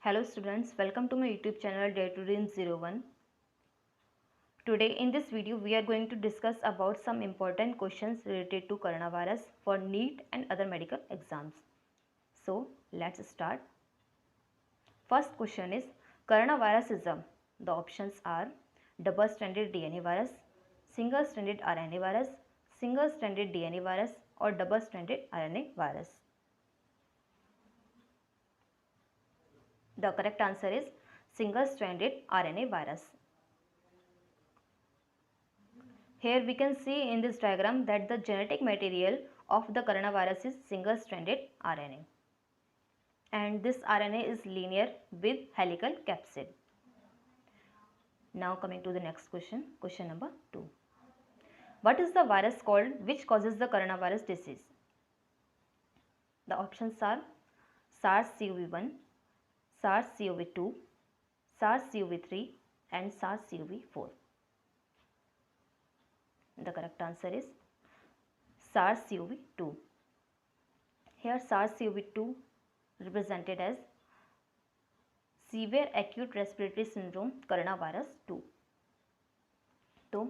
Hello students, welcome to my YouTube channel Day to Day in 01. Today in this video we are going to discuss about some important questions related to coronavirus for NEET and other medical exams. So let's start. First question is coronavirus is the options are double-stranded DNA virus, single-stranded RNA virus, single-stranded DNA virus or double-stranded RNA virus. The correct answer is single-stranded RNA virus. Here we can see in this diagram that the genetic material of the coronavirus is single-stranded RNA. And this RNA is linear with helical capsid. Now coming to the next question, question number 2. What is the virus called which causes the coronavirus disease? The options are SARS-CoV-1, SARS-CoV-2, SARS-CoV-3 and SARS-CoV-4. The correct answer is SARS-CoV-2. Here SARS-CoV-2 represented as Severe Acute Respiratory Syndrome Coronavirus 2. तो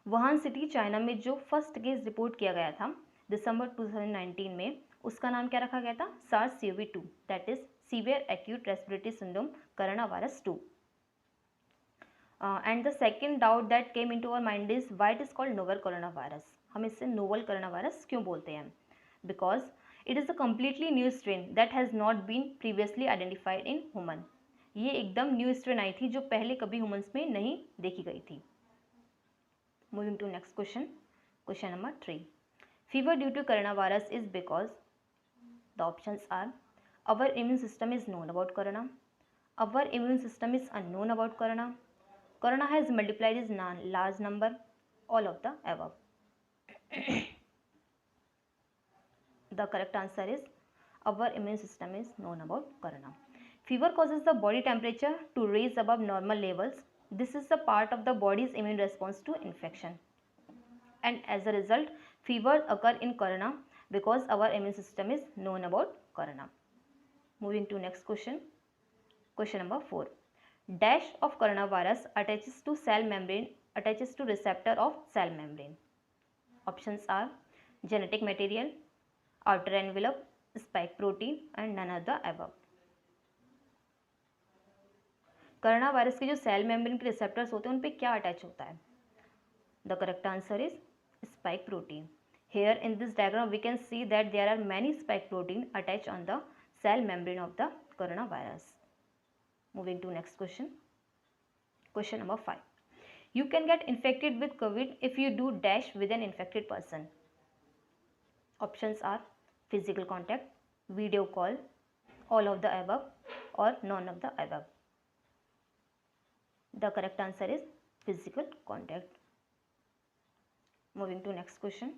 Wuhan city China में जो first case report किया गया था दिसंबर 2019 में, उसका नाम क्या रखा गया था? SARS-CoV-2, that is Severe Acute Respiratory Syndrome Coronavirus 2. And the second doubt that came into our mind is why it is called novel coronavirus. हम इससे novel coronavirus क्यों बोलते हैं? Because it is a completely new strain that has not been previously identified in human. ये एकदम new strain आई थी जो पहले कभी ह्यूमंस में नहीं देखी गई थी. Moving to next question, question number 3. Fever due to coronavirus is because the options are our immune system is known about corona, our immune system is unknown about corona, corona has multiplied in large number, all of the above. The correct answer is our immune system is known about corona. Fever causes the body temperature to raise above normal levels. This is the part of the body's immune response to infection. And as a result, fevers occur in corona because our immune system is known about corona. Moving to next question, question number 4. Dash of coronavirus attaches to cell membrane, attaches to receptor of cell membrane. Options are genetic material, outer envelope, spike protein and none of the above. Corona virus के जो cell membrane के receptors होते हैं उन पे क्या attach होता है? The correct answer is spike protein. Here in this diagram we can see that there are many spike protein attached on the cell membrane of the coronavirus. Moving to next question, question number 5. You can get infected with COVID if you do dash with an infected person. Options are physical contact, video call, all of the above or none of the above. The correct answer is physical contact. Moving to next question.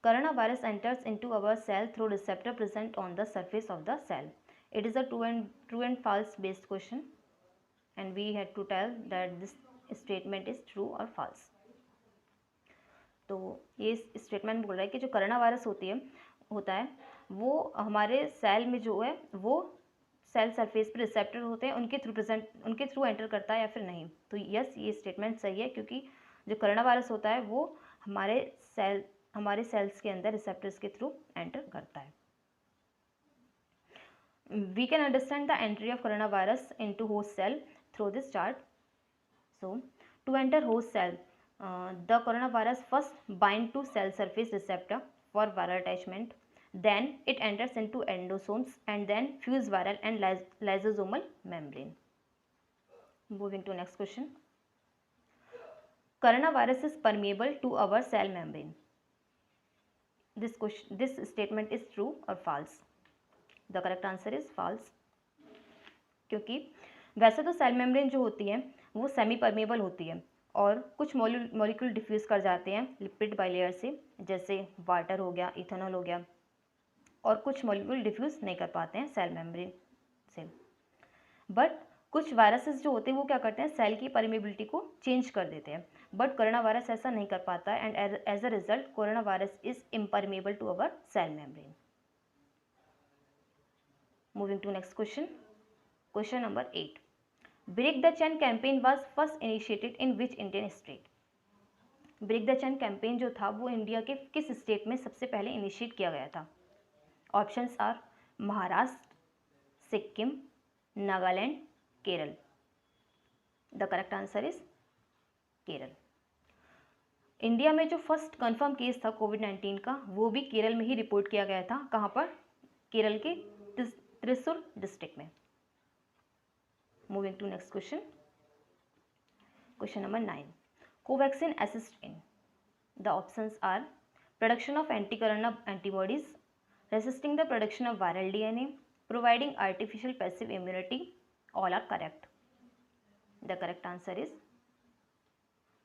Coronavirus enters into our cell through receptor present on the surface of the cell. It is a true and false based question and we had to tell that this statement is true or false. तो ये statement बोल रहा है कि जो corona virus होता है वो हमारे सेल में जो है वो सेल सरफेस पर रिसेप्टर होते हैं उनके थ्रू एंटर करता है या फिर नहीं. तो यस, ये स्टेटमेंट सही है क्योंकि जो कोरोना वायरस होता है वो हमारे सेल्स के अंदर रिसेप्टर्स के थ्रू एंटर करता है. We can understand the entry of coronavirus into host cell through this chart. So, to enter host cell, the coronavirus first bind to cell surface receptor for viral attachment. Then it enters into endosomes and then fuse viral and lysosomal membrane. Moving to next question. Coronavirus is permeable to our cell membrane. This statement is true or false? The correct answer is false. क्योंकि वैसे तो cell membrane जो होती है वो semi permeable होती है और कुछ मॉलिक्यूल डिफ्यूज़ कर जाते हैं लिपिड बाइलेयर से, जैसे वाटर हो गया, इथेनॉल हो गया, और कुछ मॉलिक्यूल डिफ्यूज़ नहीं कर पाते हैं सेल मेम्ब्रेन से. बट कुछ वायरसेस जो होते हैं वो क्या करते हैं, सेल की परमेबिलिटी को चेंज कर देते हैं. बट कोरोना वायरस ऐसा नहीं कर पाता है and as a result coronavirus is impermeable to our cell membrane. Moving to next question, Question number 8. Break the Chain campaign was first initiated in which Indian state? Break the chain campaign जो था वो India के किस state में सबसे पहले initiate किया गया था? Options are Maharashtra, Sikkim, Nagaland, Kerala. The correct answer is Kerala. India में जो फर्स्ट कंफर्म केस था कोविड-19 का वो भी केरल में ही रिपोर्ट किया गया था. कहाँ पर? केरल के त्रिशूर डिस्ट्रिक्ट में. Moving to next question. Question number 9. Covaxin assist in. The options are production of anti corona antibodies, resisting the production of viral DNA, providing artificial passive immunity. All are correct. The correct answer is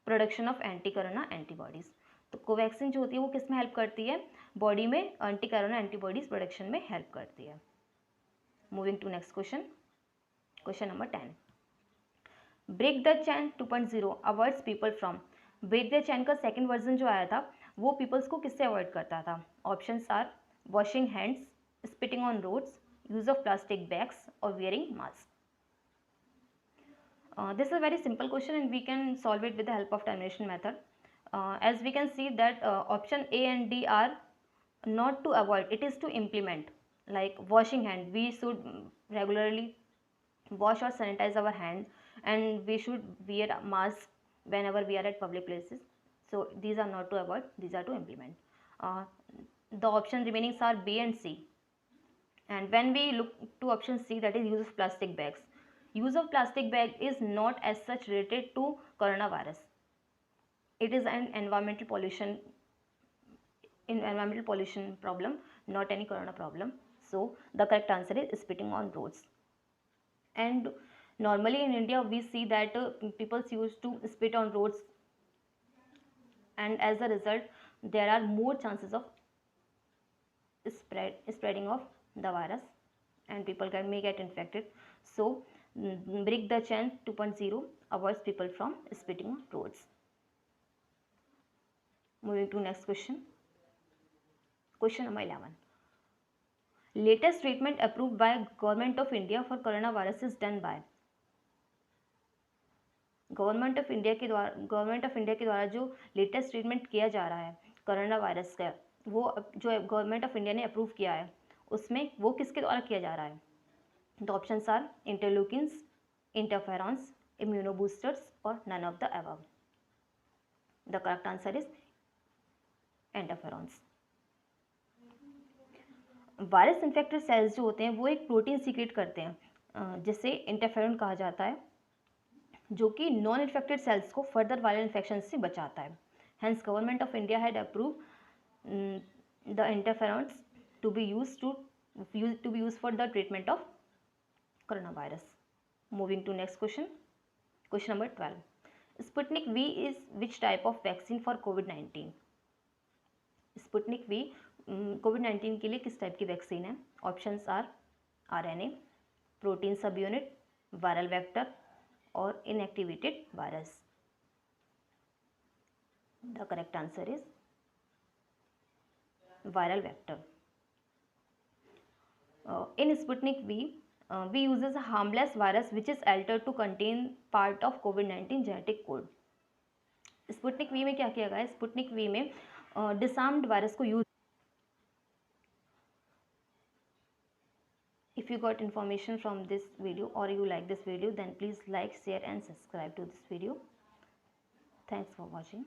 production of anti corona antibodies. तो Covaxin जो होती है वो किस में help करती है? Body में एंटी कोरोना एंटीबॉडीज प्रोडक्शन में हेल्प करती है. Moving to next question. Question number 10. Break the chain 2.0 avoids people from. Break the chain का सेकेंड वर्जन जो आया था वो पीपल्स को किससे अवॉइड करता था? Options are washing hands, spitting on roads, use of plastic bags, or wearing masks. This is a very simple question and we can solve it with the help of termination method. As we can see that option A and D are not to avoid, it is to implement. Like washing hand, we should regularly wash or sanitize our hands, and we should wear a mask whenever we are at public places. So these are not to avoid, these are to implement. The option remaining are B and C. And when we look to option C, that is use of plastic bags. Use of plastic bag is not as such related to coronavirus. It is an environmental pollution problem, not any corona problem. So the correct answer is spitting on roads. And normally in India we see that people used to spit on roads, and as a result there are more chances of spreading of the virus and people may get infected. So break the chain 2.0 avoids people from spitting on roads. Moving to next question. Question number 11. Latest treatment approved by Government of India for coronavirus is done by. Government of India के द्वारा जो latest treatment किया जा रहा है corona virus का, वो जो गवर्नमेंट ऑफ इंडिया ने अप्रूव किया है उसमें वो किसके द्वारा किया जा रहा है? The options are interleukins, interferons, immunoboosters और none of the above. The correct answer is interferons. Virus infected cells जो होते हैं वो एक प्रोटीन सीक्रेट करते हैं जिसे इंटरफेरॉन कहा जाता है, जो कि नॉन इन्फेक्टेड सेल्स को फर्दर वायरल इन्फेक्शन से बचाता है. Hence government of India had approve the interferons to be used for the treatment of coronavirus. Moving to next question. Question number 12. Sputnik V is which type of vaccine for COVID-19? Sputnik V COVID-19 के लिए किस type की vaccine है? Options are RNA, protein sub unit, viral vector और inactivated virus. The correct answer is viral vector. In Sputnik V, we uses a harmless virus which is altered to contain part of COVID-19 genetic code. Sputnik V में क्या किया गया है? Sputnik V में disarmed virus को use. If you got information from this video or you like this video, then please like, share and subscribe to this video. Thanks for watching.